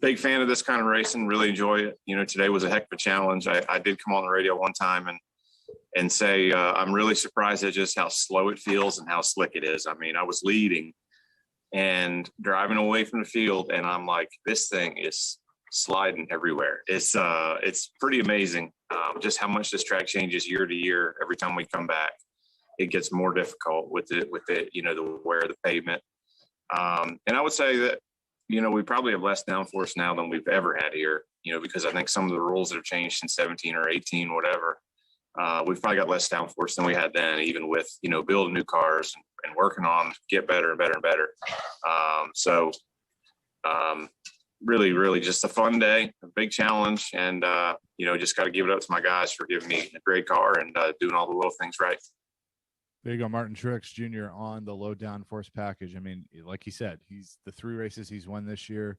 Big fan of this kind of racing. Really enjoy it. Today was a heck of a challenge. I did come on the radio one time and say I'm really surprised at just how slow it feels and how slick it is. I mean, I was leading and driving away from the field, and I'm like, this thing is sliding everywhere. It's pretty amazing just how much this track changes year to year. Every time we come back, it gets more difficult with it, the wear of the pavement. And I would say that, we probably have less downforce now than we've ever had here, because I think some of the rules that have changed in 17 or 18, whatever, we've probably got less downforce than we had then, even with, building new cars and working on get better and better and better. Really, really just a fun day, a big challenge. And, just got to give it up to my guys for giving me a great car and doing all the little things right. There you go, Martin Truex Jr. on the low downforce package. I mean, like he said, he's the 3 races he's won this year.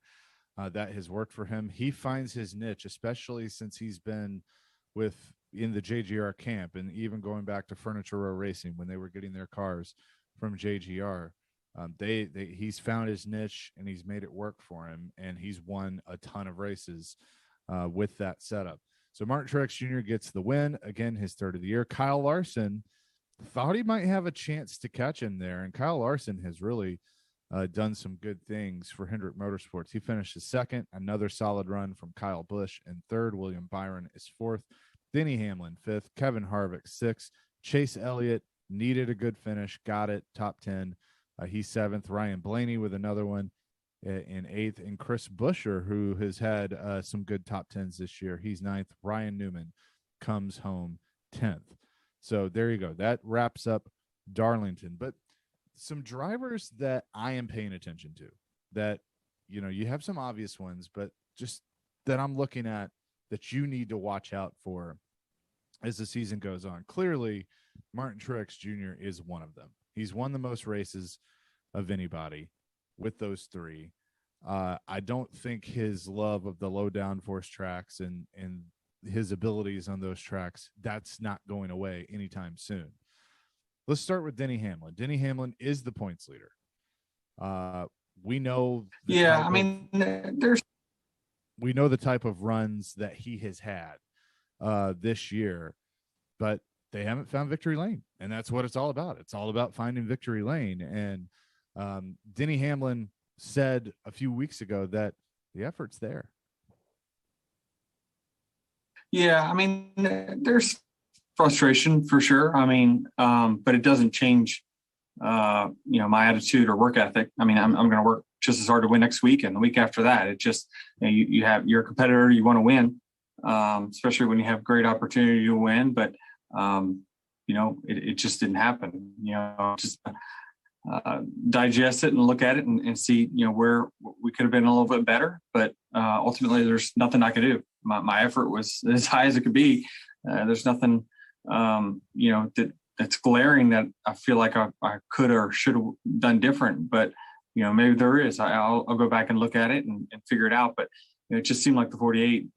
That has worked for him. He finds his niche, especially since he's been in the JGR camp, and even going back to Furniture Row Racing when they were getting their cars from JGR. He's found his niche and he's made it work for him, and he's won a ton of races with that setup. So Martin Truex Jr. gets the win, again, his 3rd of the year. Kyle Larson thought he might have a chance to catch him there, and Kyle Larson has really done some good things for Hendrick Motorsports. He finished 2nd, another solid run from Kyle Busch, and 3rd. William Byron is 4th. Denny Hamlin 5th. Kevin Harvick 6th. Chase Elliott needed a good finish, got it, top 10. He's 7th. Ryan Blaney with another one in 8th. And Chris Buescher, who has had some good top 10s this year, he's 9th. Ryan Newman comes home 10th. So there you go. That wraps up Darlington. But some drivers that I am paying attention to that, you have some obvious ones, but just that I'm looking at that you need to watch out for as the season goes on. Clearly, Martin Truex Jr. is one of them. He's won the most races of anybody with those 3. I don't think his love of the low downforce tracks and his abilities on those tracks, that's not going away anytime soon. Let's start with Denny Hamlin. Denny Hamlin is the points leader. We know. We know the type of runs that he has had this year, but they haven't found victory lane, and that's what it's all about. It's all about finding victory lane. And Denny Hamlin said a few weeks ago that the effort's there. Yeah, I mean, there's frustration for sure. I mean, but it doesn't change, my attitude or work ethic. I mean, I'm going to work just as hard to win next week and the week after that. It just, you have your competitor, you want to win, especially when you have great opportunity to win. But, it just didn't happen. Just digest it and look at it and see, where we could have been a little bit better. But ultimately, there's nothing I could do. My effort was as high as it could be. There's nothing, that's glaring that I feel like I could or should have done different. But, maybe there is. I'll go back and look at it and figure it out. But it just seemed like the 48,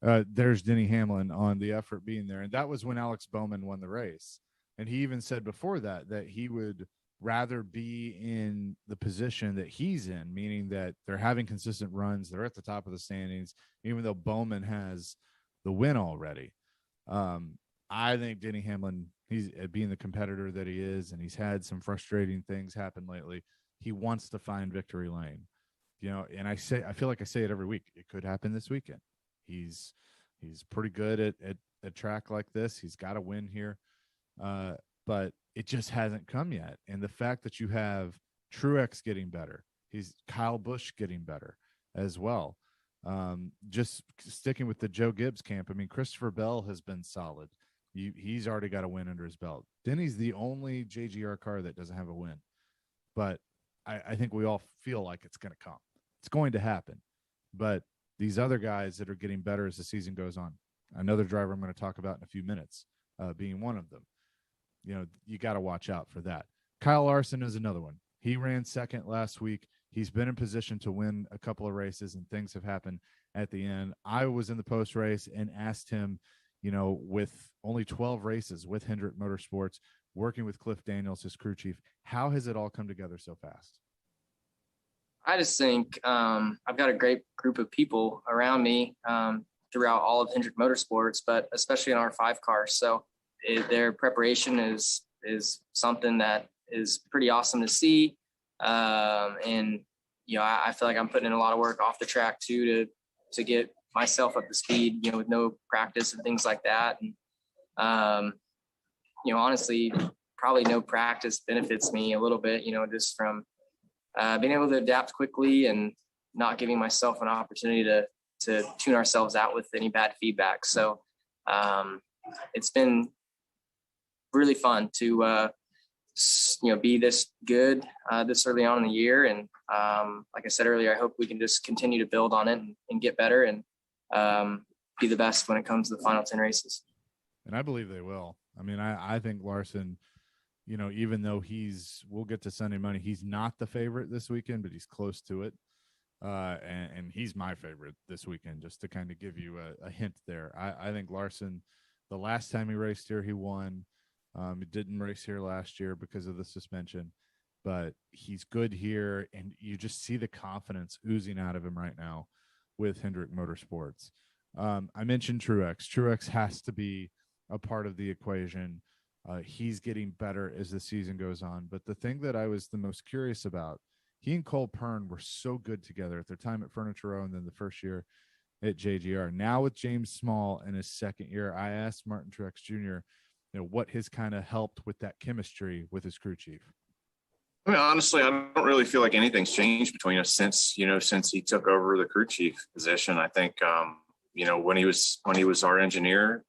There's Denny Hamlin on the effort being there. And that was when Alex Bowman won the race. And he even said before that he would rather be in the position that he's in, meaning that they're having consistent runs. They're at the top of the standings, even though Bowman has the win already. I think Denny Hamlin, he's being the competitor that he is, and he's had some frustrating things happen lately. He wants to find victory lane, and I feel like I say it every week. It could happen this weekend. He's pretty good at a track like this. He's got a win here. But it just hasn't come yet. And the fact that you have Truex getting better, Kyle Busch getting better as well. Just sticking with the Joe Gibbs camp. I mean, Christopher Bell has been solid. He's already got a win under his belt. Denny's the only JGR car that doesn't have a win. But I think we all feel like it's going to come. It's going to happen. But these other guys that are getting better as the season goes on, another driver I'm going to talk about in a few minutes, being one of them. You got to watch out for that. Kyle Larson is another one. He ran 2nd last week. He's been in position to win a couple of races, and things have happened at the end. I was in the post race and asked him, with only 12 races with Hendrick Motorsports, working with Cliff Daniels, his crew chief, how has it all come together so fast? I just think I've got a great group of people around me throughout all of Hendrick Motorsports, but especially in our 5 cars. So their preparation is something that is pretty awesome to see. And, I feel like I'm putting in a lot of work off the track too, to get myself up to speed, with no practice and things like that. And, honestly, probably no practice benefits me a little bit, just from being able to adapt quickly and not giving myself an opportunity to tune ourselves out with any bad feedback. So it's been really fun to, be this good this early on in the year. And like I said earlier, I hope we can just continue to build on it and get better and be the best when it comes to the final 10 races. And I believe they will. I mean, I think Larson, even though we'll get to Sunday Monday, he's not the favorite this weekend, but he's close to it. And he's my favorite this weekend, just to kind of give you a hint there. I think Larson, the last time he raced here, he won. He didn't race here last year because of the suspension, but he's good here. And you just see the confidence oozing out of him right now with Hendrick Motorsports. I mentioned Truex. Truex has to be a part of the equation. He's getting better as the season goes on. But the thing that I was the most curious about, he and Cole Pern were so good together at their time at Furniture Row and then the first year at JGR. Now with James Small in his second year, I asked Martin Truex Jr., what has kind of helped with that chemistry with his crew chief. I mean, honestly, I don't really feel like anything's changed between us since he took over the crew chief position. I think, when he was our engineer,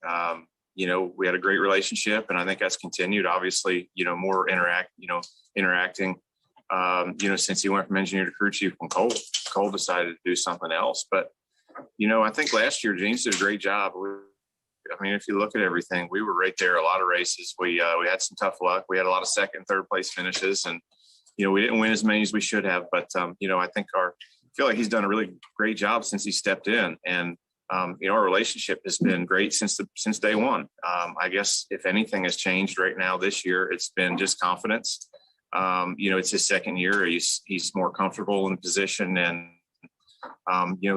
we had a great relationship, and I think that's continued. Obviously, more interacting, since he went from engineer to crew chief when Cole decided to do something else. But, I think last year James did a great job. If you look at everything, we were right there. A lot of races, we had some tough luck. We had a lot of second, third place finishes, and we didn't win as many as we should have. But I think I feel like he's done a really great job since he stepped in, and our relationship has been great since day one. I guess if anything has changed right now this year, it's been just confidence. It's his second year. He's more comfortable in the position, and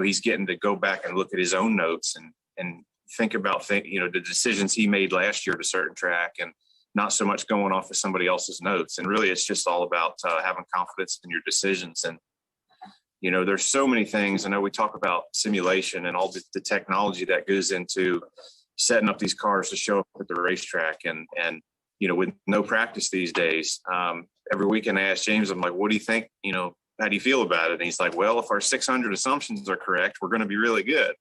he's getting to go back and look at his own notes and think about the decisions he made last year at a certain track, and not so much going off of somebody else's notes. And really, it's just all about having confidence in your decisions. And there's so many things. I know we talk about simulation and all the technology that goes into setting up these cars to show up at the racetrack. And with no practice these days, every weekend I ask James, I'm like, what do you think? How do you feel about it? And he's like, well, if our 600 assumptions are correct, we're going to be really good.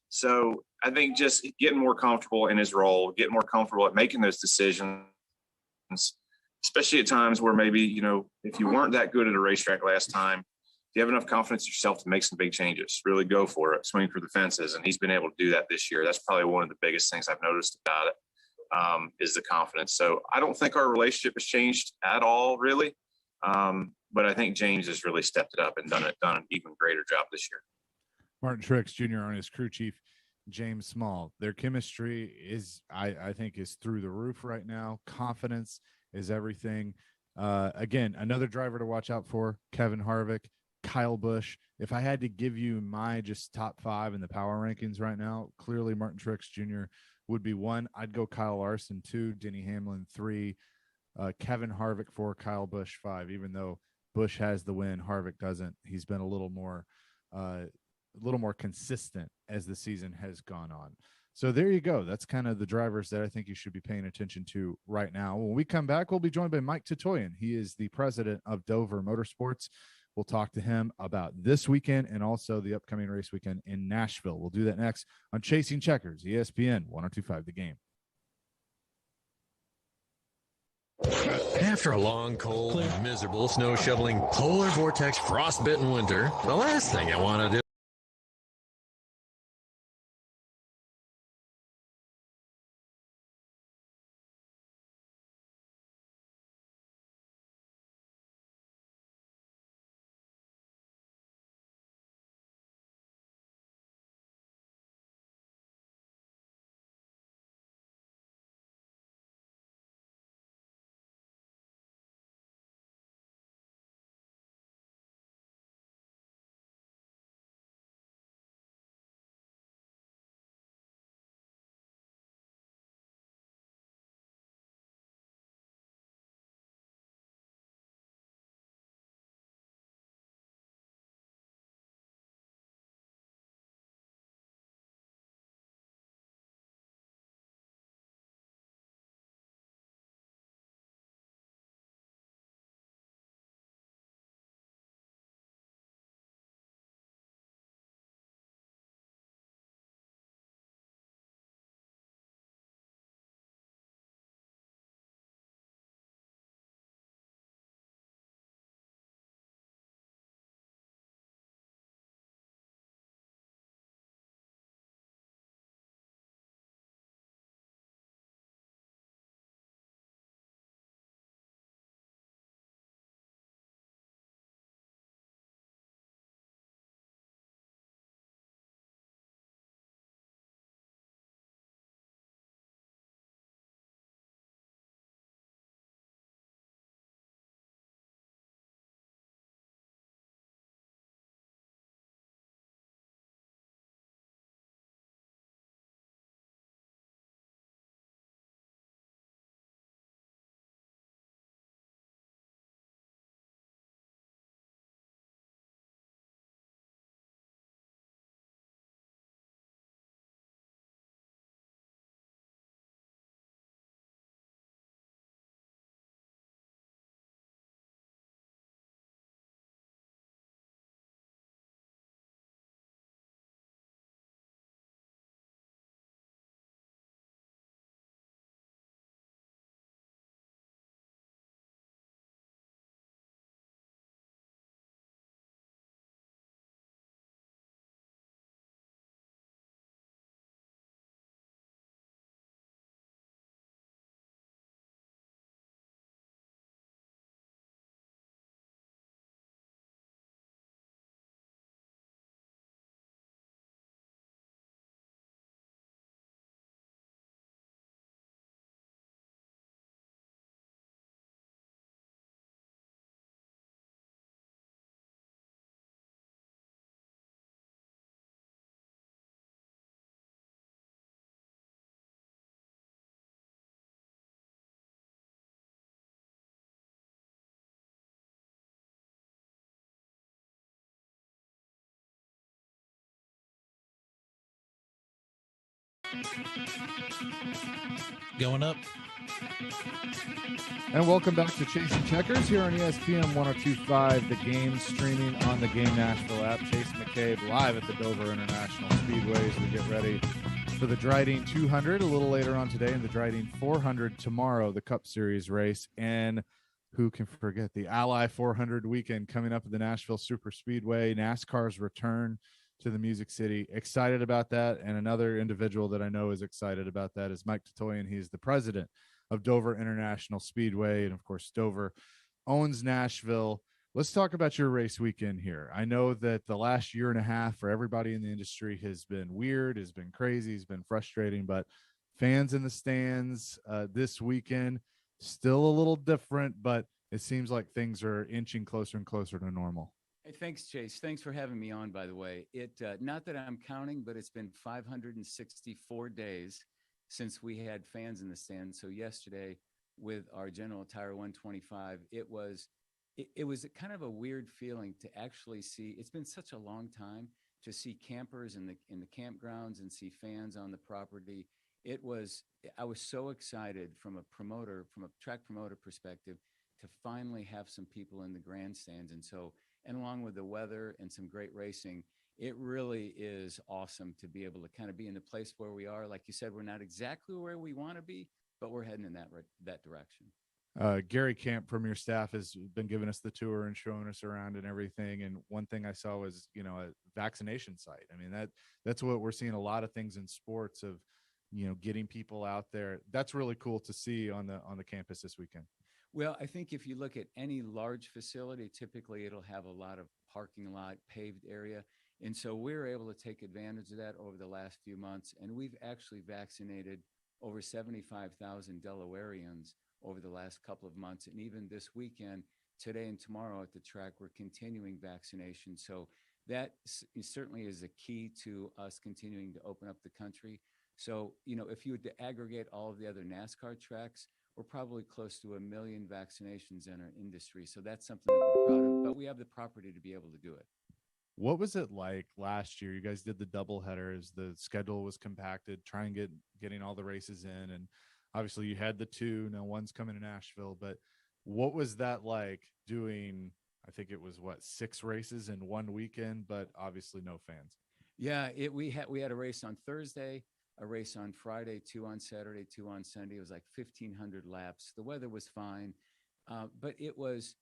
So I think just getting more comfortable in his role, getting more comfortable at making those decisions, especially at times where maybe, if you weren't that good at a racetrack last time, you have enough confidence in yourself to make some big changes, really go for it, swing for the fences. And he's been able to do that this year. That's probably one of the biggest things I've noticed about it, is the confidence. So I don't think our relationship has changed at all, really. But I think James has really stepped it up and done an even greater job this year. Martin Truex Jr. on his crew chief, James Small. Their chemistry is, I think, is through the roof right now. Confidence is everything. Again, another driver to watch out for, Kevin Harvick, Kyle Busch. If I had to give you my just top 5 in the power rankings right now, clearly Martin Truex Jr. would be 1. I'd go Kyle Larson 2, Denny Hamlin 3, Kevin Harvick 4, Kyle Busch 5. Even though Busch has the win, Harvick doesn't. He's been a little more consistent as the season has gone on. So there you go. That's kind of the drivers that I think you should be paying attention to right now. When we come back, we'll be joined by Mike Titoyan. He is the president of Dover Motorsports. We'll talk to him about this weekend and also the upcoming race weekend in Nashville. We'll do that next on Chasing Checkers, ESPN 102.5 The Game. After a long, cold, and miserable snow shoveling, polar vortex frostbitten winter, the last thing I want to do Going up. And welcome back to Chasing Checkers here on ESPN 102.5, the game, streaming on the Game Nashville app. Chase McCabe live at the Dover International Speedway as we get ready for the Dryden 200 a little later on today and the Dryden 400 tomorrow, the Cup Series race. And who can forget the Ally 400 weekend coming up at the Nashville Super Speedway, NASCAR's return to the Music City. Excited about that. And another individual that I know is excited about that is Mike Tatoyan. He's the president of Dover International Speedway. And of course, Dover owns Nashville. Let's talk about your race weekend here. I know that the last year and a half for everybody in the industry has been weird, has been crazy, has been frustrating, but fans in the stands this weekend, still a little different, but it seems like things are inching closer and closer to normal. Hey, thanks, Chase. Thanks for having me on, by the way. Not that I'm counting, but it's been 564 days since we had fans in the stands. So yesterday with our General Tire 125, it was kind of a weird feeling to actually see. It's been such a long time to see campers in the campgrounds and see fans on the property. I was so excited from a track promoter perspective to finally have some people in the grandstands. And along with the weather and some great racing, it really is awesome to be able to kind of be in the place where we are. Like you said, we're not exactly where we want to be, but we're heading in that direction. Gary Camp from your staff has been giving us the tour and showing us around and everything. And one thing I saw was, a vaccination site. I mean, that's what we're seeing a lot of things in sports of, getting people out there. That's really cool to see on the campus this weekend. Well, I think if you look at any large facility, typically it'll have a lot of parking lot, paved area. And so we're able to take advantage of that over the last few months. And we've actually vaccinated over 75,000 Delawareans over the last couple of months. And even this weekend, today and tomorrow at the track, we're continuing vaccination. So that certainly is a key to us continuing to open up the country. So, if you were to aggregate all of the other NASCAR tracks, we're probably close to 1 million vaccinations in our industry. So that's something that we're proud of, but we have the property to be able to do it. What was it like last year? You guys did the double headers. The schedule was compacted, getting all the races in. And obviously you had the two, now one's coming to Nashville, but what was that like doing, I think it was 6 races in one weekend, but obviously no fans. Yeah, we had a race on Thursday, a race on Friday, 2 on Saturday, 2 on Sunday. It was like 1,500 laps. The weather was fine, but it was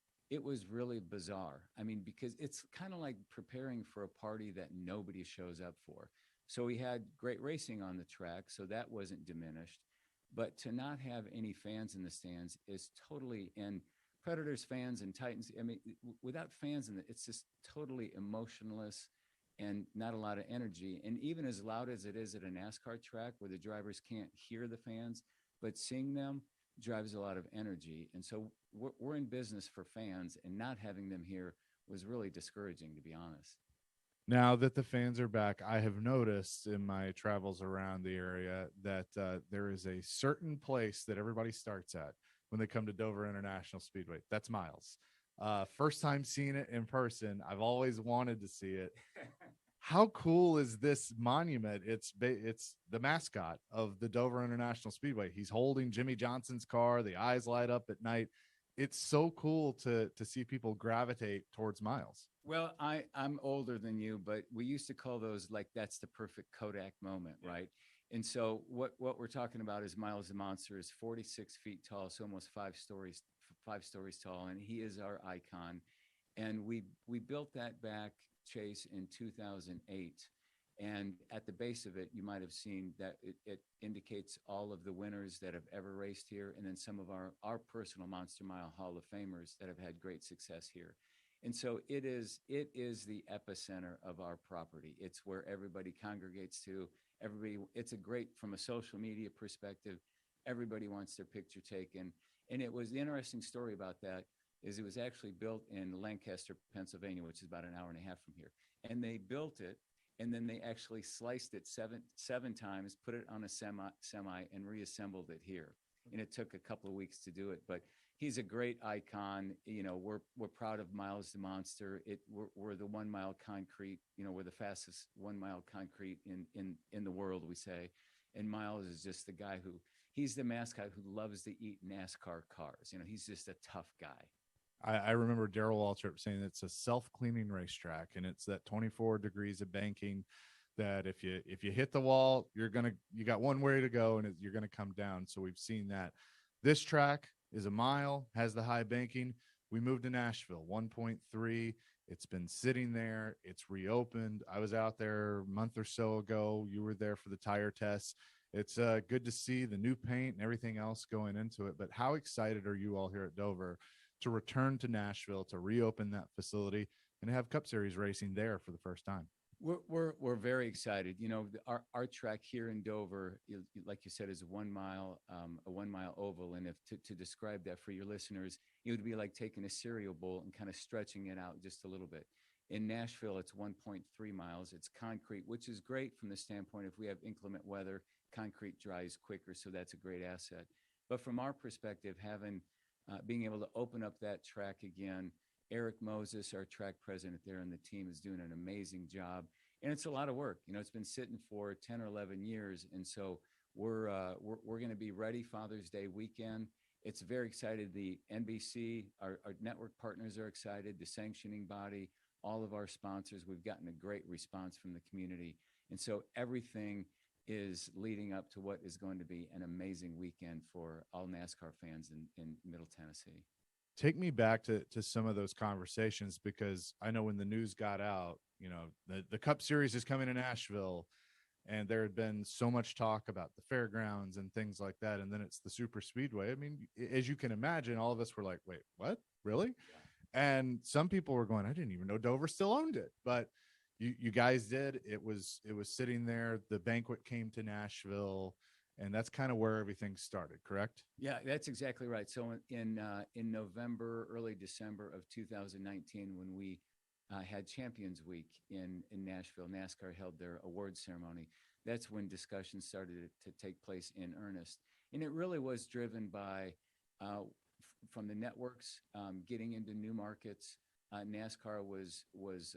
really bizarre. I mean, because it's kind of like preparing for a party that nobody shows up for. So we had great racing on the track, so that wasn't diminished. But to not have any fans in the stands is totally, and Predators fans and Titans, I mean, without fans it's just totally emotionless and not a lot of energy. And even as loud as it is at a NASCAR track where the drivers can't hear the fans, but seeing them drives a lot of energy. And so we're in business for fans, and not having them here was really discouraging, to be honest. Now that the fans are back, I have noticed in my travels around the area that there is a certain place that everybody starts at when they come to Dover International Speedway. That's Miles. First time seeing it in person. I've always wanted to see it. How cool is this monument? It's the mascot of the Dover International Speedway. He's holding Jimmy Johnson's car. The eyes light up at night. It's so cool to see people gravitate towards Miles. Well, I'm older than you, but we used to call those like that's the perfect Kodak moment, right? And so what we're talking about is Miles the Monster is 46 feet tall, so almost 5 stories tall, and he is our icon. And we built that back, Chase, in 2008. And at the base of it, you might have seen that it indicates all of the winners that have ever raced here, and then some of our personal Monster Mile Hall of Famers that have had great success here. And so it is the epicenter of our property. It's where everybody congregates to. It's a great, from a social media perspective, everybody wants their picture taken. And it was the interesting story about that is it was actually built in Lancaster, Pennsylvania, which is about an hour and a half from here. And they built it, and then they actually sliced it seven times, put it on a semi, and reassembled it here. And it took a couple of weeks to do it, but he's a great icon. We're proud of Miles the Monster. We're the 1 mile concrete. We're the fastest 1 mile concrete in the world, we say. And Miles is just the guy he's the mascot who loves to eat NASCAR cars. He's just a tough guy. I remember Darrell Waltrip saying it's a self-cleaning racetrack, and it's that 24 degrees of banking that if you hit the wall, you got one way to go, and you're gonna come down. So we've seen that. This track is a mile, has the high banking. We moved to Nashville, 1.3. It's been sitting there. It's reopened. I was out there a month or so ago. You were there for the tire tests. It's good to see the new paint and everything else going into it. But how excited are you all here at Dover to return to Nashville, to reopen that facility and have Cup Series racing there for the first time? We're very excited. Our track here in Dover, like you said, is a 1 mile oval. And if to describe that for your listeners, it would be like taking a cereal bowl and kind of stretching it out just a little bit. In Nashville, it's 1.3 miles. It's concrete, which is great from the standpoint if we have inclement weather, concrete dries quicker, so that's a great asset. But from our perspective, being able to open up that track again, Eric Moses, our track president there, and the team is doing an amazing job. And it's a lot of work. It's been sitting for 10 or 11 years. And so we're going to be ready Father's Day weekend. It's very excited. The NBC, our network partners are excited, the sanctioning body, all of our sponsors. We've gotten a great response from the community. And so everything is leading up to what is going to be an amazing weekend for all NASCAR fans in Middle Tennessee. Take me back to some of those conversations, because I know when the news got out, the Cup Series is coming to Nashville, and there had been so much talk about the fairgrounds and things like that. And then it's the super speedway. I mean, as you can imagine, all of us were like, wait, what? Really? Yeah. And some people were going, I didn't even know Dover still owned it, but you guys did. It was sitting there. The banquet came to Nashville, and that's kind of where everything started, correct? Yeah, that's exactly right. So in November, early December of 2019, when we had Champions Week in Nashville, NASCAR held their awards ceremony. That's when discussions started to take place in earnest. And it really was driven by, from the networks, getting into new markets. NASCAR was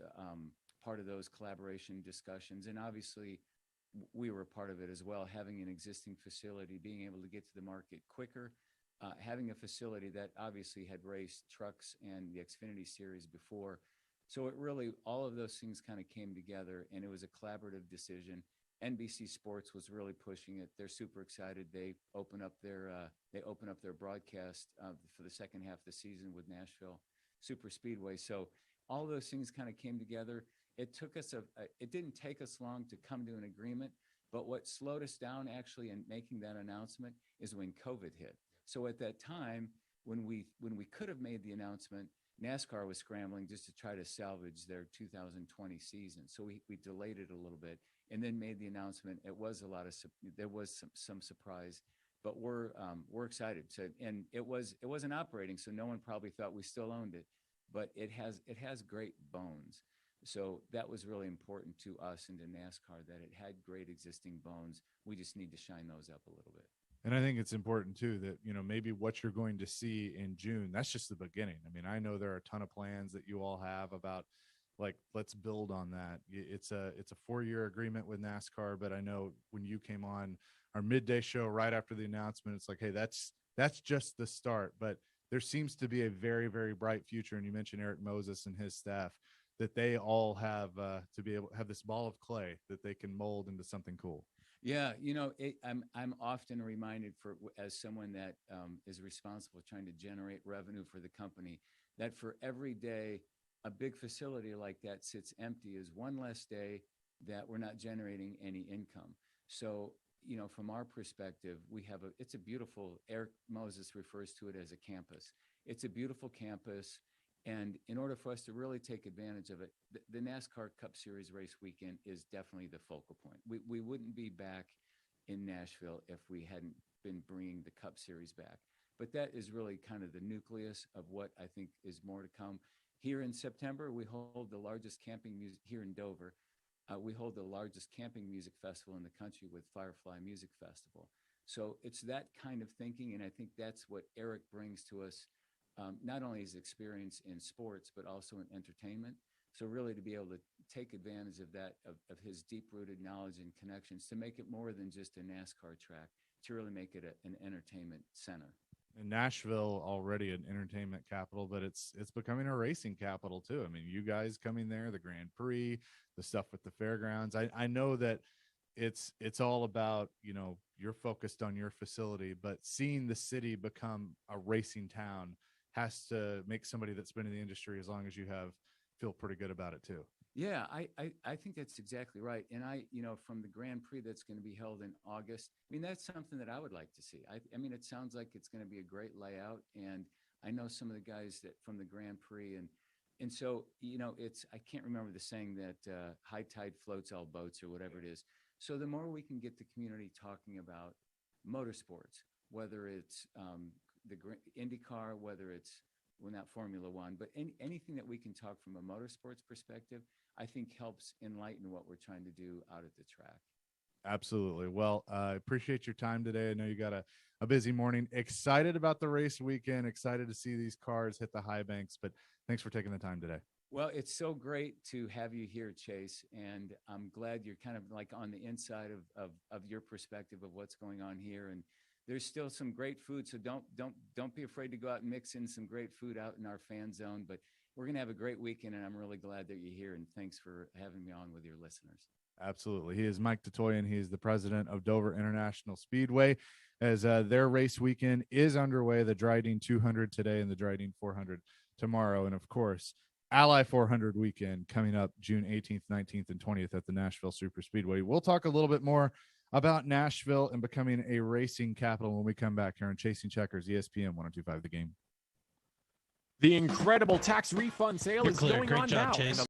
part of those collaboration discussions. And obviously, we were part of it as well, having an existing facility, being able to get to the market quicker, having a facility that obviously had raced trucks and the Xfinity Series before. So it really, all of those things kind of came together, and it was a collaborative decision. NBC Sports was really pushing it. They're super excited. They open up their broadcast for the second half of the season with Nashville Super Speedway. So all those things kind of came together. It took us it didn't take us long to come to an agreement, but what slowed us down actually in making that announcement is when COVID hit. So at that time, when we could have made the announcement, NASCAR was scrambling just to try to salvage their 2020 season. So we delayed it a little bit and then made the announcement. It was there was some surprise, but we're excited. So, and it wasn't operating, so no one probably thought we still owned it, but it has great bones. So that was really important to us and to NASCAR, that it had great existing bones. We just need to shine those up a little bit. And I think it's important too that, maybe what you're going to see in June, that's just the beginning. I mean, I know there are a ton of plans that you all have about, like, let's build on that. It's a 4-year agreement with NASCAR, but I know when you came on our midday show right after the announcement, it's like, hey, that's just the start. But there seems to be a very, very bright future. And you mentioned Eric Moses and his staff, that they all have to be able to have this ball of clay that they can mold into something cool. Yeah, I'm often reminded, as someone that is responsible trying to generate revenue for the company, that for every day a big facility like that sits empty is one less day that we're not generating any income. So, from our perspective, it's a beautiful, Eric Moses refers to it as a campus. It's a beautiful campus. And in order for us to really take advantage of it, the NASCAR Cup Series race weekend is definitely the focal point. We wouldn't be back in Nashville if we hadn't been bringing the Cup Series back. But that is really kind of the nucleus of what I think is more to come. Here in September, we hold the largest camping music here in Dover. We hold the largest camping music festival in the country with Firefly Music Festival. So it's that kind of thinking, and I think that's what Eric brings to us. Not only his experience in sports, but also in entertainment. So really to be able to take advantage of that, of his deep-rooted knowledge and connections to make it more than just a NASCAR track, to really make it an entertainment center. In Nashville, already an entertainment capital, but it's becoming a racing capital too. I mean, you guys coming there, the Grand Prix, the stuff with the fairgrounds. I know that it's all about, you know, you're focused on your facility, but seeing the city become a racing town has to make somebody that's been in the industry as long as you have feel pretty good about it too. Yeah, I think that's exactly right. And from the Grand Prix that's going to be held in August, I mean, that's something that I would like to see. I mean, it sounds like it's going to be a great layout. And I know some of the guys that from the Grand Prix and so, I can't remember the saying that high tide floats all boats or whatever it is. So the more we can get the community talking about motorsports, whether it's the IndyCar, whether it's not Formula One, but anything that we can talk from a motorsports perspective, I think helps enlighten what we're trying to do out at the track. Absolutely. Well, I appreciate your time today. I know you got a busy morning. Excited about the race weekend. Excited to see these cars hit the high banks. But thanks for taking the time today. Well, it's so great to have you here, Chase, and I'm glad you're kind of like on the inside of your perspective of what's going on here. And there's still some great food, so don't be afraid to go out and mix in some great food out in our fan zone. But we're going to have a great weekend, and I'm really glad that you're here. And thanks for having me on with your listeners. Absolutely. He is Mike Tatoyan. He is the president of Dover International Speedway. As their race weekend is underway, the Dryden 200 today and the Dryden 400 tomorrow. And of course, Ally 400 weekend coming up June 18th, 19th, and 20th at the Nashville Super Speedway. We'll talk a little bit more about Nashville and becoming a racing capital when we come back here on Chasing Checkers, ESPN 102.5 The Game. The incredible tax refund sale You're is clear. going Great on job, now. Chase.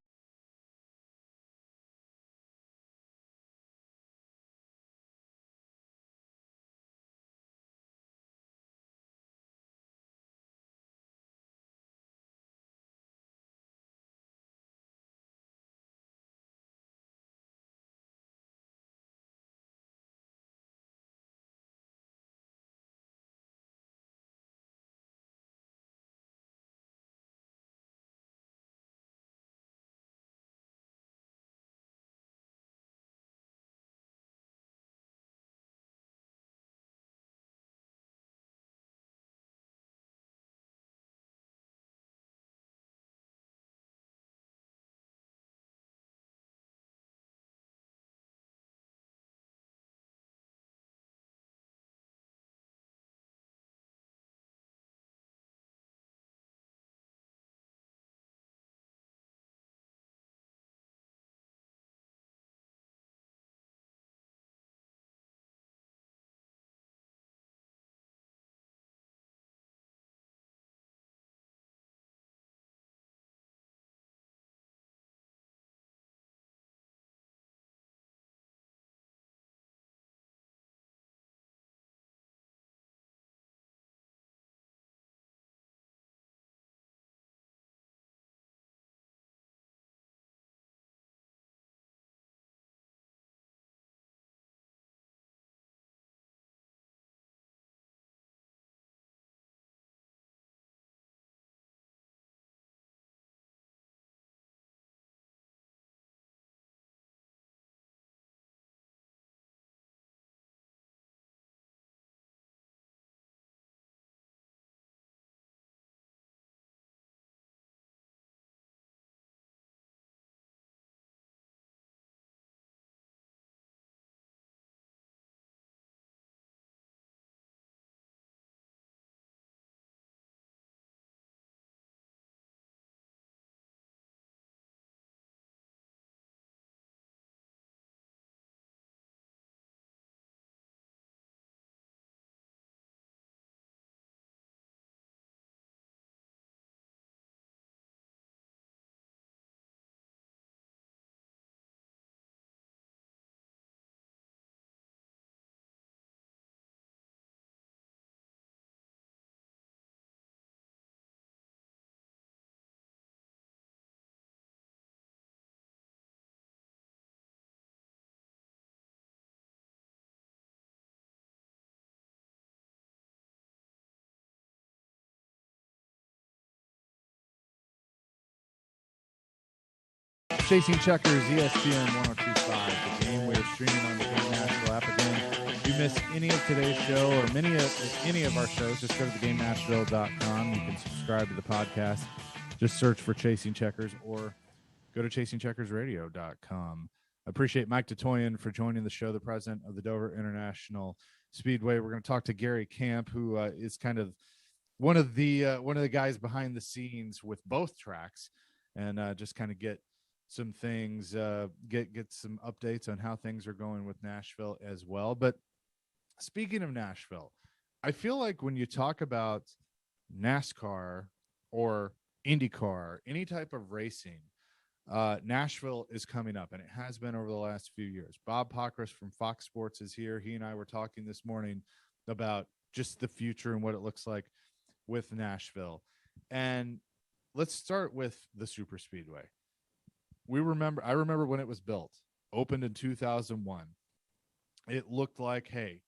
Chasing Checkers, ESPN 102.5, the game. We are streaming on the Game Nashville app again. If you missed any of today's show or any of our shows, just go to theGameNashville.com. You can subscribe to the podcast. Just search for Chasing Checkers or go to ChasingCheckersRadio.com. I appreciate Mike Tatoyan for joining the show, the president of the Dover International Speedway. We're going to talk to Gary Camp, who is kind of one of the guys behind the scenes with both tracks, and just kind of get some things, get some updates on how things are going with Nashville as well. But speaking of Nashville, I feel like when you talk about NASCAR or IndyCar, any type of racing, Nashville is coming up, and it has been over the last few years. Bob Postrace from Fox Sports is here. He and I were talking this morning about just the future and what it looks like with Nashville. And let's start with the Super Speedway. I remember when it was built, opened in 2001. It looked like, hey,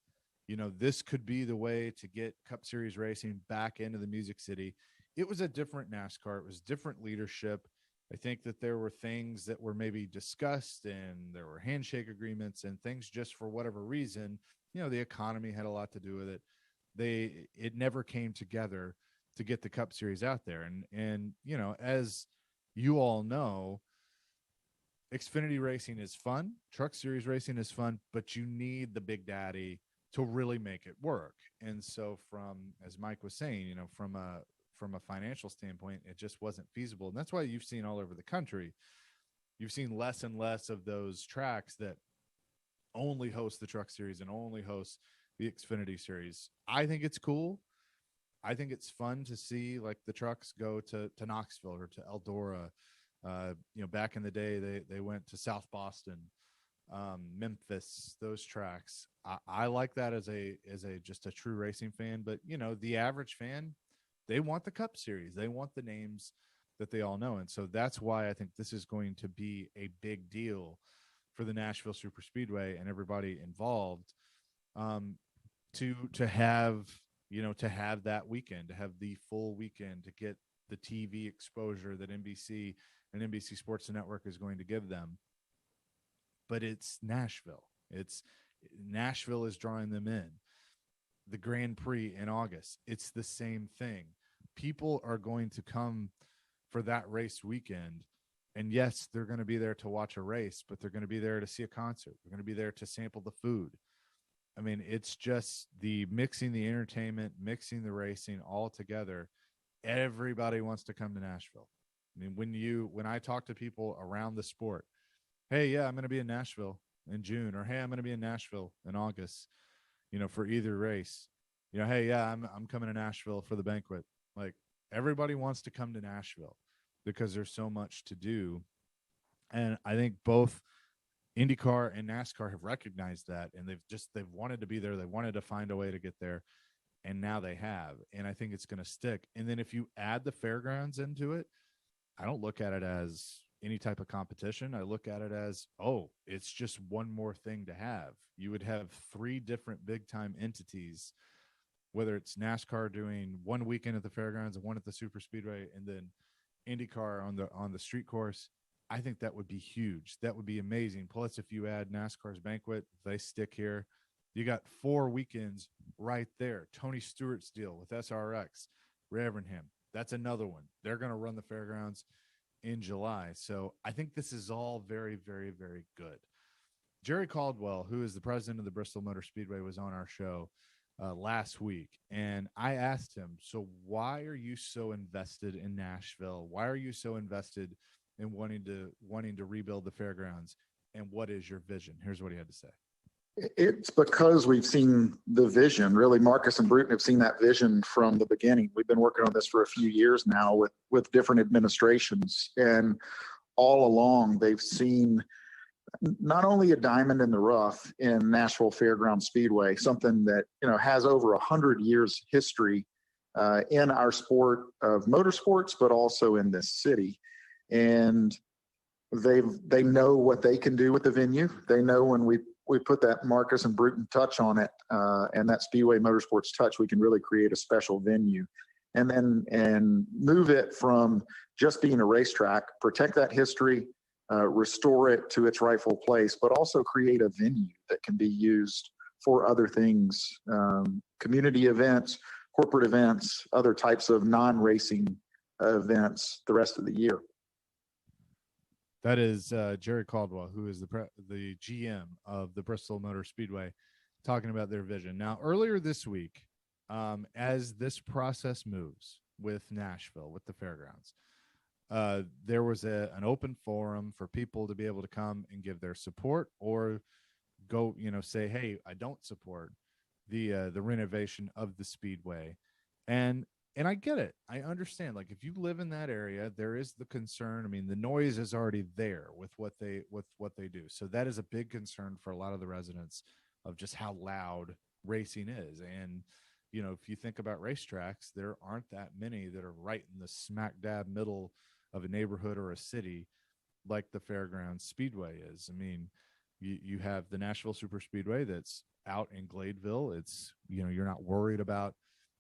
this could be the way to get Cup Series racing back into the Music City. It was a different NASCAR. It was different leadership. I think that there were things that were maybe discussed, and there were handshake agreements and things just for whatever reason. The economy had a lot to do with it. It never came together to get the Cup Series out there. And as you all know, Xfinity racing is fun. Truck Series racing is fun, but you need the Big Daddy to really make it work. And so as Mike was saying, from a financial standpoint, it just wasn't feasible. And that's why you've seen all over the country, you've seen less and less of those tracks that only host the Truck Series and only host the Xfinity Series. I think it's cool. I think it's fun to see like the trucks go to Knoxville or to Eldora. Back in the day, they went to South Boston, Memphis, those tracks. I like that as just a true racing fan. But the average fan, they want the Cup Series. They want the names that they all know. And so that's why I think this is going to be a big deal for the Nashville Super Speedway and everybody involved, to have that weekend, to have the full weekend, to get the TV exposure that NBC and NBC Sports Network is going to give them. But it's Nashville. Nashville is drawing them in. The Grand Prix in August, it's the same thing. People are going to come for that race weekend, and yes, they're going to be there to watch a race, but they're going to be there to see a concert. They're going to be there to sample the food. I mean, it's just mixing the entertainment, mixing the racing all together. Everybody wants to come to Nashville. I mean, when I talk to people around the sport, hey, yeah, I'm going to be in Nashville in June, or hey, I'm going to be in Nashville in August, for either race, hey, yeah, I'm coming to Nashville for the banquet. Like, everybody wants to come to Nashville because there's so much to do. And I think both IndyCar and NASCAR have recognized that, and they've wanted to be there. They wanted to find a way to get there, and now they have. And I think it's going to stick. And then if you add the fairgrounds into it, I don't look at it as any type of competition. I look at it as, it's just one more thing to have. You would have 3 different big time entities, whether it's NASCAR doing one weekend at the fairgrounds and one at the Super Speedway, and then IndyCar on the street course. I think that would be huge. That would be amazing. Plus, if you add NASCAR's banquet, they stick here. You got 4 weekends right there. Tony Stewart's deal with SRX, Ravenham. That's another one. They're going to run the fairgrounds in July. So I think this is all very, very, very good. Jerry Caldwell, who is the president of the Bristol Motor Speedway, was on our show last week. And I asked him, so why are you so invested in Nashville? Why are you so invested in wanting to rebuild the fairgrounds? And what is your vision? Here's what he had to say. It's because we've seen the vision. Really, Marcus and Bruton have seen that vision from the beginning. We've been working on this for a few years now with different administrations. And all along, they've seen not only a diamond in the rough in Nashville Fairground Speedway, something that has over 100 years history in our sport of motorsports, but also in this city. And they know what they can do with the venue. They know when we put that Marcus and Bruton touch on it, and that Speedway Motorsports touch, we can really create a special venue, and move it from just being a racetrack, protect that history, restore it to its rightful place, but also create a venue that can be used for other things, community events, corporate events, other types of non-racing events the rest of the year. That is Jerry Caldwell, who is the GM of the Bristol Motor Speedway, talking about their vision. Now, earlier this week, as this process moves with Nashville, with the fairgrounds, there was an open forum for people to be able to come and give their support or go, say, hey, I don't support the renovation of the speedway. And I get it. I understand. Like, if you live in that area, there is the concern. I mean, the noise is already there with what they do. So that is a big concern for a lot of the residents of just how loud racing is. And, if you think about racetracks, there aren't that many that are right in the smack dab middle of a neighborhood or a city like the Fairgrounds Speedway is. I mean, you have the Nashville Super Speedway that's out in Gladeville. It's, you're not worried about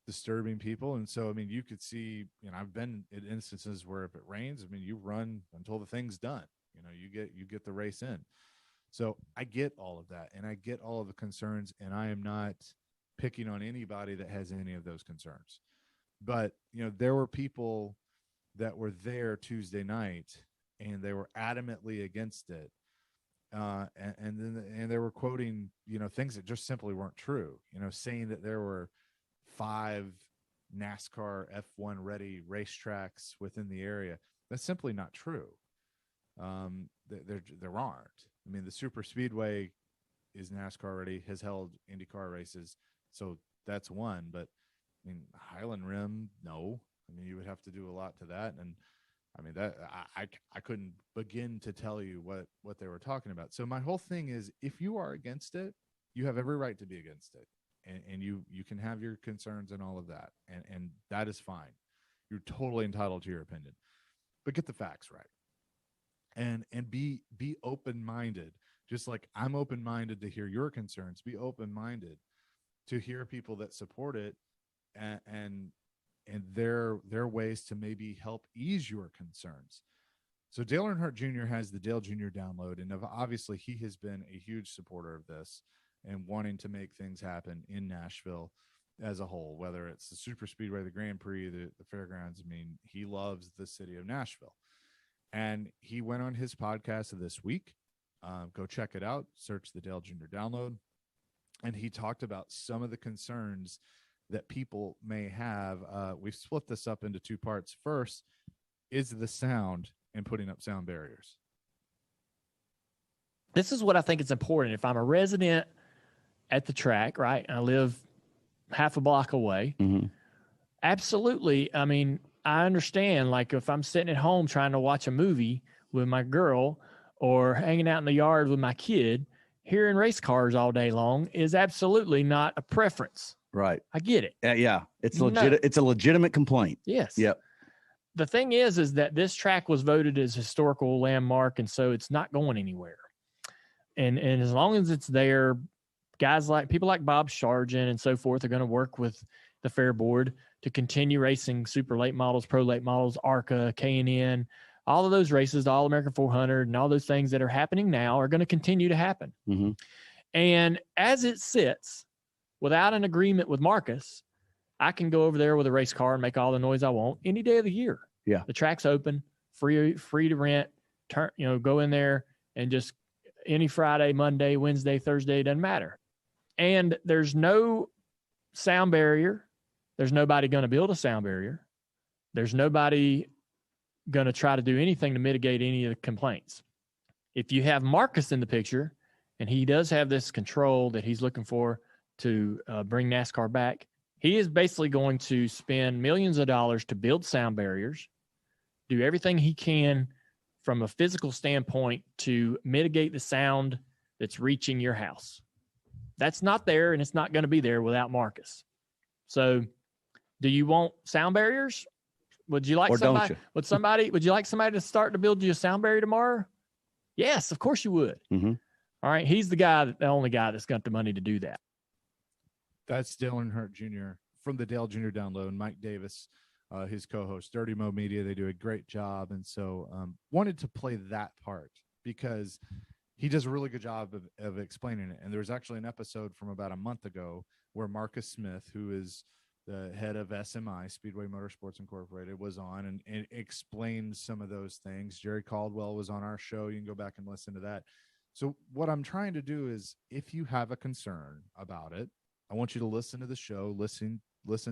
disturbing people. And so, I mean, you could see, I've been in instances where if it rains, I mean, you run until the thing's done, you get the race in. So I get all of that, and I get all of the concerns, and I am not picking on anybody that has any of those concerns. But, there were people that were there Tuesday night and they were adamantly against it. And they were quoting, things that just simply weren't true, saying that there were 5 NASCAR F1 ready racetracks within the area. That's simply not true. There aren't. I mean, the Super Speedway is NASCAR ready, has held IndyCar races. So that's one, but I mean, Highland Rim, no. I mean, you would have to do a lot to that. And I mean, that I couldn't begin to tell you what they were talking about. So my whole thing is, if you are against it, you have every right to be against it. And you can have your concerns and all of that. And that is fine. You're totally entitled to your opinion, but get the facts right. And be open-minded, just like I'm open-minded to hear your concerns. Be open-minded to hear people that support it and their ways to maybe help ease your concerns. So Dale Earnhardt Jr. has the Dale Jr. download, and obviously he has been a huge supporter of this and wanting to make things happen in Nashville as a whole, whether it's the Super Speedway, the Grand Prix, the fairgrounds. I mean, he loves the city of Nashville. And he went on his podcast of this week. Go check it out. Search the Dale Jr. download. And he talked about some of the concerns that people may have. We've split this up into 2 parts. First is the sound and putting up sound barriers. This is what I think is important. If I'm a resident at the track, right, and I live half a block away, absolutely. I mean, I understand, like, if I'm sitting at home trying to watch a movie with my girl or hanging out in the yard with my kid, hearing race cars all day long is absolutely not a preference. Right. I get it. Yeah. It's legit. No. It's a legitimate complaint. Yes. Yep. The thing is that this track was voted as historical landmark, and so it's not going anywhere. And as long as it's there, people like Bob Sargent and so forth are going to work with the Fair Board to continue racing super late models, pro late models, ARCA, K&N, all of those races, the All-American 400, and all those things that are happening now are going to continue to happen. And as it sits, without an agreement with Marcus, I can go over there with a race car and make all the noise I want any day of the year. Yeah. The track's open, free to rent, go in there and just any Friday, Monday, Wednesday, Thursday, doesn't matter. And there's no sound barrier. There's nobody going to build a sound barrier. There's nobody going to try to do anything to mitigate any of the complaints. If you have Marcus in the picture, and he does have this control that he's looking for to bring NASCAR back, he is basically going to spend millions of dollars to build sound barriers, do everything he can from a physical standpoint to mitigate the sound that's reaching your house. That's not there, and it's not going to be there without Marcus. So do you want sound barriers? Would you like would you like somebody to start to build you a sound barrier tomorrow? Yes, of course you would. All right. He's the only guy that's got the money to do that. That's Dale Earnhardt Jr. from the Dale Jr. download. Mike Davis his co-host, Dirty Mo Media. They do a great job. And so wanted to play that part because he does a really good job of explaining it. And there was actually an episode from about a month ago where Marcus Smith, who is the head of SMI, Speedway Motorsports Incorporated, was on and explained some of those things. Jerry Caldwell was on our show. You can go back and listen to that. So what I'm trying to do is, if you have a concern about it, I want you to listen to the show, listen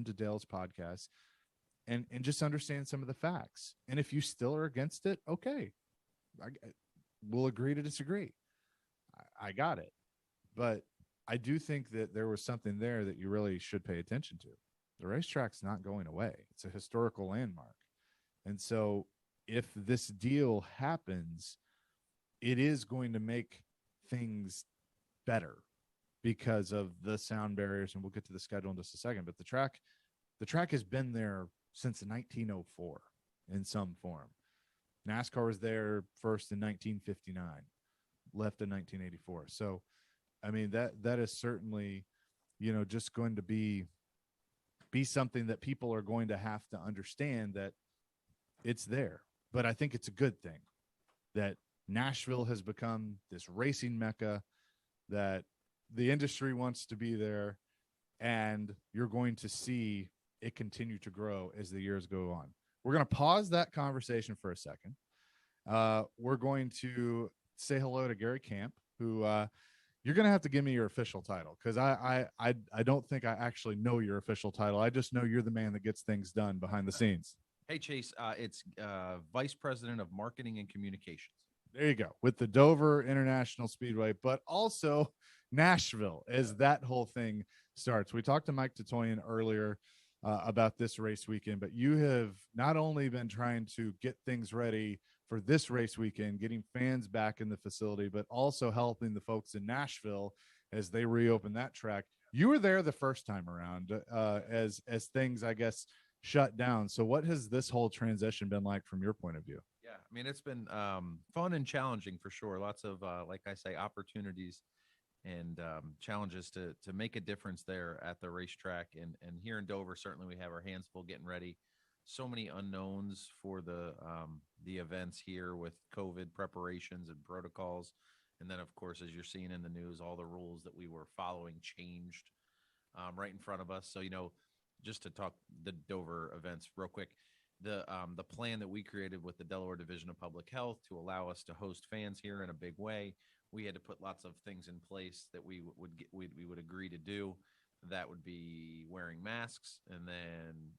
to Dale's podcast, and just understand some of the facts. And if you still are against it, okay, we'll agree to disagree. I got it. But I do think that there was something there that you really should pay attention to. The racetrack's not going away. It's a historical landmark. And so if this deal happens, it is going to make things better because of the sound barriers. And we'll get to the schedule in just a second. But the track has been there since 1904 in some form. NASCAR was there first in 1959, left in 1984. So, I mean, that is certainly, just going to be something that people are going to have to understand that it's there. But I think it's a good thing that Nashville has become this racing mecca, that the industry wants to be there, and you're going to see it continue to grow as the years go on. We're going to pause that conversation for a second. We're going to say hello to Gary Camp, who you're going to have to give me your official title, because I don't think I actually know your official title. I just know you're the man that gets things done behind the scenes. Hey, Chase, it's Vice President of Marketing and Communications. There you go, with the Dover International Speedway, but also Nashville as that whole thing starts. We talked to Mike Titoyan earlier about this race weekend, but you have not only been trying to get things ready for this race weekend, getting fans back in the facility, but also helping the folks in Nashville as they reopen that track. You were there the first time around as things, I guess, shut down. So what has this whole transition been like from your point of view? Yeah, I mean, it's been fun and challenging for sure. Lots of, like I say, opportunities and challenges to make a difference there at the racetrack. And here in Dover, certainly we have our hands full getting ready. So many unknowns for the events here with COVID preparations and protocols. And then, of course, as you're seeing in the news, all the rules that we were following changed right in front of us. So, just to talk the Dover events real quick, the plan that we created with the Delaware Division of Public Health to allow us to host fans here in a big way, we had to put lots of things in place that we would agree to do. That would be wearing masks, and then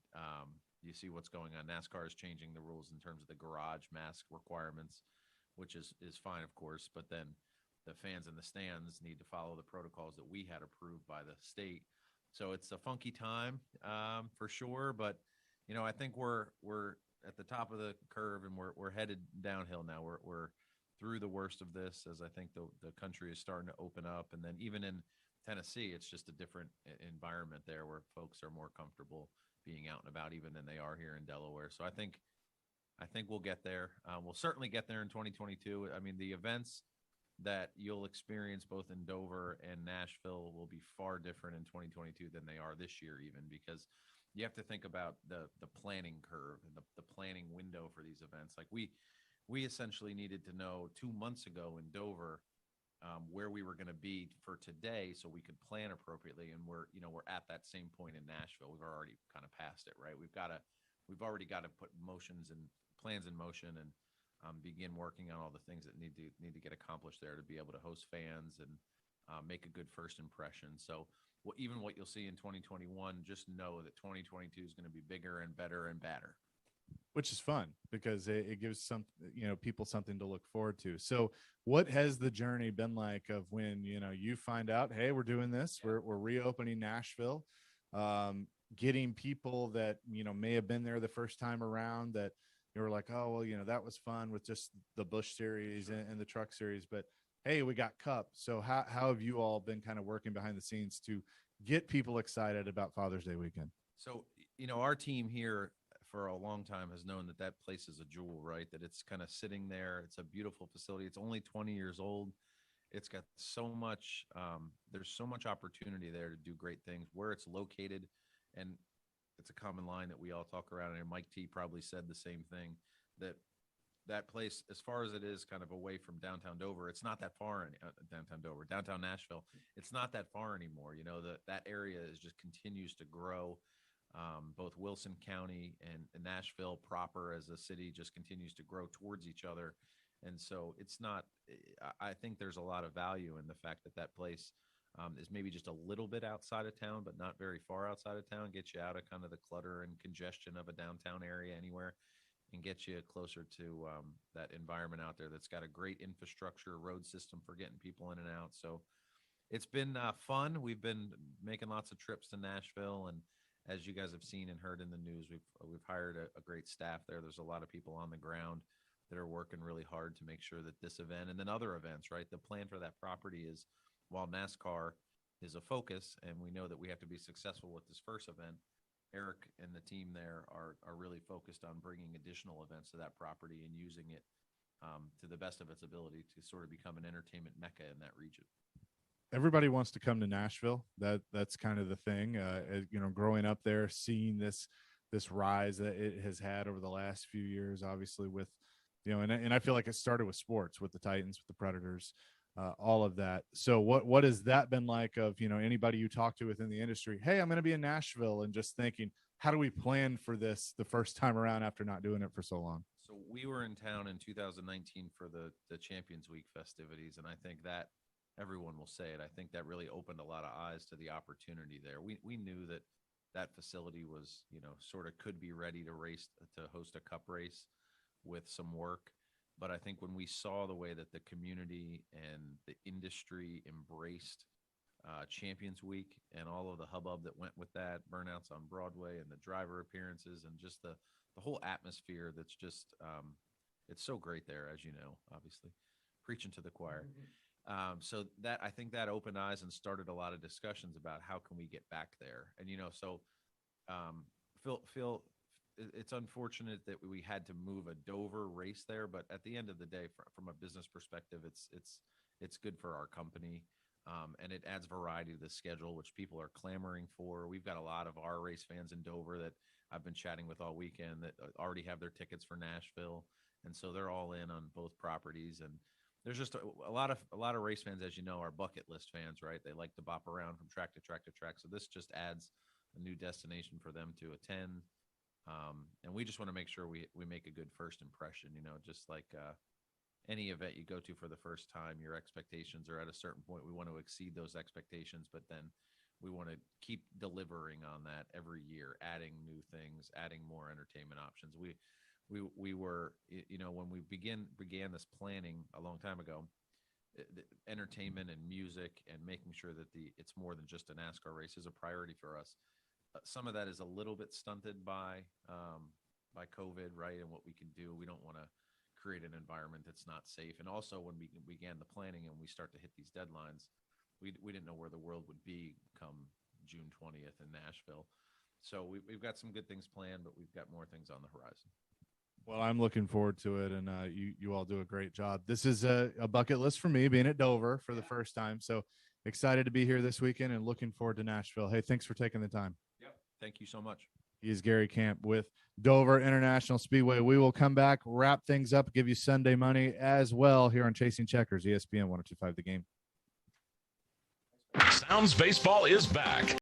you see what's going on. NASCAR is changing the rules in terms of the garage mask requirements, which is fine, of course, but then the fans in the stands need to follow the protocols that we had approved by the state. So it's a funky time for sure, but I think we're at the top of the curve, and we're headed downhill now. We're through the worst of this, as I think the country is starting to open up, and then even in Tennessee, it's just a different environment there where folks are more comfortable being out and about even than they are here in Delaware. So I think we'll get there. We'll certainly get there in 2022. I mean, the events that you'll experience both in Dover and Nashville will be far different in 2022 than they are this year, even because you have to think about the planning curve and the planning window for these events. Like we essentially needed to know 2 months ago in Dover where we were going to be for today so we could plan appropriately. And we're at that same point in Nashville. We've already kind of passed it, right? We've already got to put motions and plans in motion and begin working on all the things that need to get accomplished there to be able to host fans and make a good first impression. So even what you'll see in 2021, just know that 2022 is going to be bigger and better and badder. Which is fun because it gives people something to look forward to. So what has the journey been like of when, you find out, hey, we're doing this, we're reopening Nashville, getting people that, may have been there the first time around that you were like, oh, well, that was fun with just the Busch series and the truck series, but hey, we got Cup. So how have you all been kind of working behind the scenes to get people excited about Father's Day weekend? So, our team here for a long time has known that place is a jewel, right? That it's kind of sitting there. It's a beautiful facility. It's only 20 years old. It's got so much, there's so much opportunity there to do great things where it's located. And it's a common line that we all talk around, and Mike T probably said the same thing, that place, as far as it is kind of away from downtown Dover, it's not that far downtown Nashville. It's not that far anymore. You know, that area is just continues to grow. Both Wilson County and Nashville proper as a city just continues to grow towards each other. And so it's not, I think there's a lot of value in the fact that place is maybe just a little bit outside of town, but not very far outside of town, get you out of kind of the clutter and congestion of a downtown area anywhere, and get you closer to that environment out there that's got a great infrastructure, road system for getting people in and out. So it's been fun. We've been making lots of trips to Nashville, and as you guys have seen and heard in the news, we've hired a great staff there. There's a lot of people on the ground that are working really hard to make sure that this event and then other events, right? The plan for that property is, while NASCAR is a focus, and we know that we have to be successful with this first event, Eric and the team there are really focused on bringing additional events to that property and using it to the best of its ability to sort of become an entertainment mecca in that region. Everybody wants to come to Nashville. That's kind of the thing. You know, growing up there, seeing this rise that it has had over the last few years, obviously with, you know, and I feel like it started with sports, with the Titans, with the Predators, all of that. So what has that been like of, you know, anybody you talk to within the industry? Hey, I'm going to be in Nashville, and just thinking, how do we plan for this the first time around after not doing it for so long? So we were in town in 2019 for the Champions Week festivities, and I think that everyone will say it. I think that really opened a lot of eyes to the opportunity there. We knew that facility was, you know, sort of could be ready to host a cup race with some work. But I think when we saw the way that the community and the industry embraced Champions Week and all of the hubbub that went with that, burnouts on Broadway and the driver appearances and just the whole atmosphere that's just, it's so great there, as you know, obviously, preaching to the choir. So that, I think that opened eyes and started a lot of discussions about how can we get back there. And, you know, so Phil, it's unfortunate that we had to move a Dover race there, but at the end of the day, from a business perspective, it's good for our company. And it adds variety to the schedule, which people are clamoring for. We've got a lot of our race fans in Dover that I've been chatting with all weekend that already have their tickets for Nashville. And so they're all in on both properties. And there's just a lot of race fans, as you know, are bucket list fans, right? They like to bop around from track to track to track. So this just adds a new destination for them to attend. And we just want to make sure we make a good first impression, you know, just like any event you go to for the first time, your expectations are at a certain point. We want to exceed those expectations, but then we want to keep delivering on that every year, adding new things, adding more entertainment options. We were, you know, when we began this planning a long time ago, the entertainment and music and making sure that it's more than just a NASCAR race is a priority for us. Some of that is a little bit stunted by COVID, right? And what we can do. We don't want to create an environment that's not safe. And also when we began the planning and we start to hit these deadlines, we didn't know where the world would be come June 20th in Nashville. So we've got some good things planned, but we've got more things on the horizon. Well, I'm looking forward to it, and you all do a great job. This is a bucket list for me, being at Dover for the first time. So excited to be here this weekend and looking forward to Nashville. Hey, thanks for taking the time. Yep. Thank you so much. He is Gary Camp with Dover International Speedway. We will come back, wrap things up, give you Sunday money as well here on Chasing Checkers, ESPN 102.5 The Game. Sounds Baseball is back.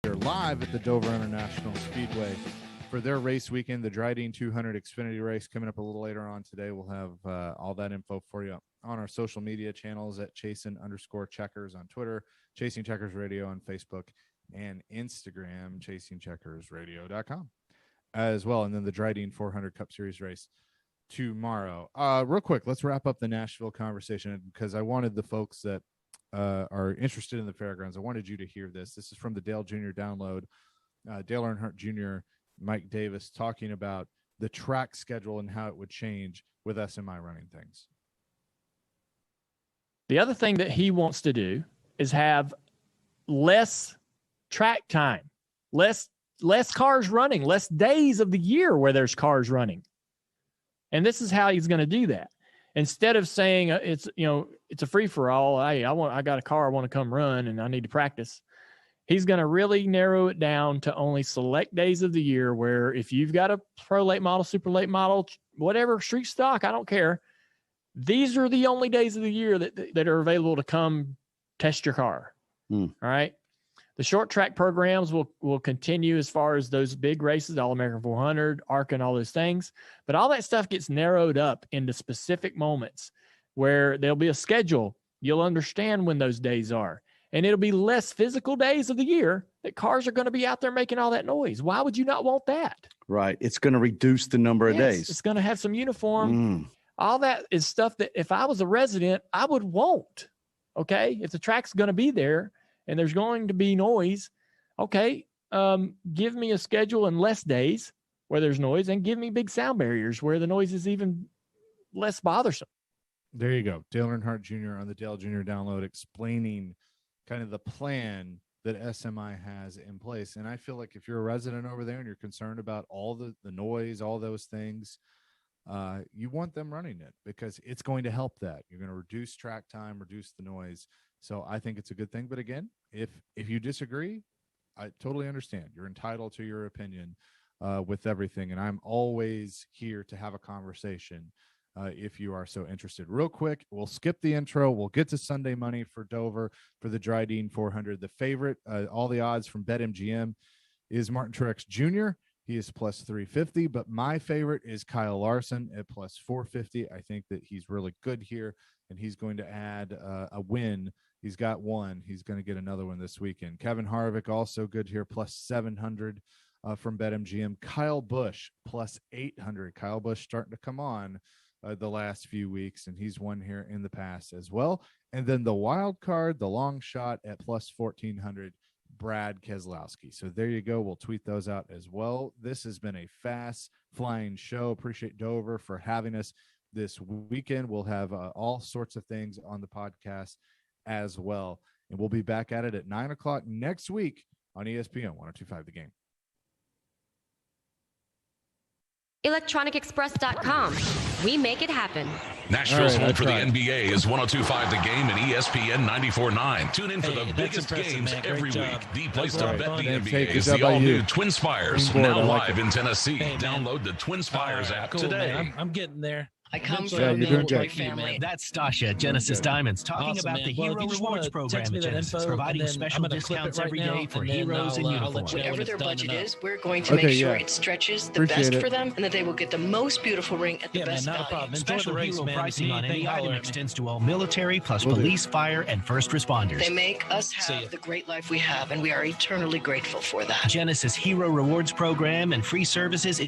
They're live at the Dover International Speedway for their race weekend, the Dryden 200 Xfinity race coming up a little later on today. We'll have all that info for you on our social media channels at Chasin_Checkers on Twitter, Chasing Checkers Radio on Facebook, and Instagram, ChasingCheckersRadio.com as well. And then the Dryden 400 Cup Series race tomorrow. Real quick, let's wrap up the Nashville conversation because I wanted the folks that are interested in the fairgrounds. I wanted you to hear this. This is from the Dale Jr. download. Dale Earnhardt Jr., Mike Davis talking about the track schedule and how it would change with SMI running things. The other thing that he wants to do is have less track time, less cars running, less days of the year where there's cars running. And this is how he's going to do that. Instead of saying it's a free for all, I got a car I want to come run and I need to practice. He's going to really narrow it down to only select days of the year where if you've got a pro late model, super late model, whatever street stock, I don't care. These are the only days of the year that are available to come test your car. All right. The short track programs will continue as far as those big races, All-American 400, ARCA, and all those things. But all that stuff gets narrowed up into specific moments where there'll be a schedule. You'll understand when those days are. And it'll be less physical days of the year that cars are going to be out there making all that noise. Why would you not want that? Right. It's going to reduce the number of days. It's going to have some uniform. All that is stuff that if I was a resident, I would want. Okay. If the track's going to be there and there's going to be noise, okay, give me a schedule and less days where there's noise and give me big sound barriers where the noise is even less bothersome. There you go. Dale Earnhardt Jr. on the Dale Jr. download explaining kind of the plan that SMI has in place. And I feel like if you're a resident over there and you're concerned about all the noise, all those things, you want them running it because it's going to help that. You're going to reduce track time, reduce the noise. So I think it's a good thing. But again, if you disagree, I totally understand. You're entitled to your opinion with everything. And I'm always here to have a conversation if you are so interested. Real quick, we'll skip the intro. We'll get to Sunday money for Dover for the Dryden 400. The favorite, all the odds from BetMGM is Martin Truex Jr. He is plus 350, but my favorite is Kyle Larson at plus 450. I think that he's really good here, and he's going to add a win. He's got one. He's going to get another one this weekend. Kevin Harvick also good here, plus 700 from BetMGM. Kyle Busch plus 800. Kyle Busch starting to come on the last few weeks, and he's won here in the past as well. And then the wild card, the long shot at plus 1,400, Brad Keselowski. So there you go. We'll tweet those out as well. This has been a fast flying show. Appreciate Dover for having us this weekend. We'll have all sorts of things on the podcast as well. And we'll be back at it at 9 o'clock next week on ESPN 102.5 The Game. ElectronicExpress.com. We make it happen. Nashville's home for the NBA is 102.5 The Game and ESPN 94.9. Tune in for the biggest games every week. The place to bet the NBA is the all-new Twin Spires, now live in Tennessee. Download the Twin Spires app today. I'm getting there. I come from a military family. That's Stasha at Genesis Diamonds talking about the Hero Rewards program at Genesis, providing special discounts every day for heroes in uniform. Whatever their budget is, we're going to make sure it stretches the best for them and that they will get the most beautiful ring at the best value. Special hero pricing on any item extends to all military plus police, fire, and first responders. They make us have the great life we have, and we are eternally grateful for that. Genesis Hero Rewards program and free services.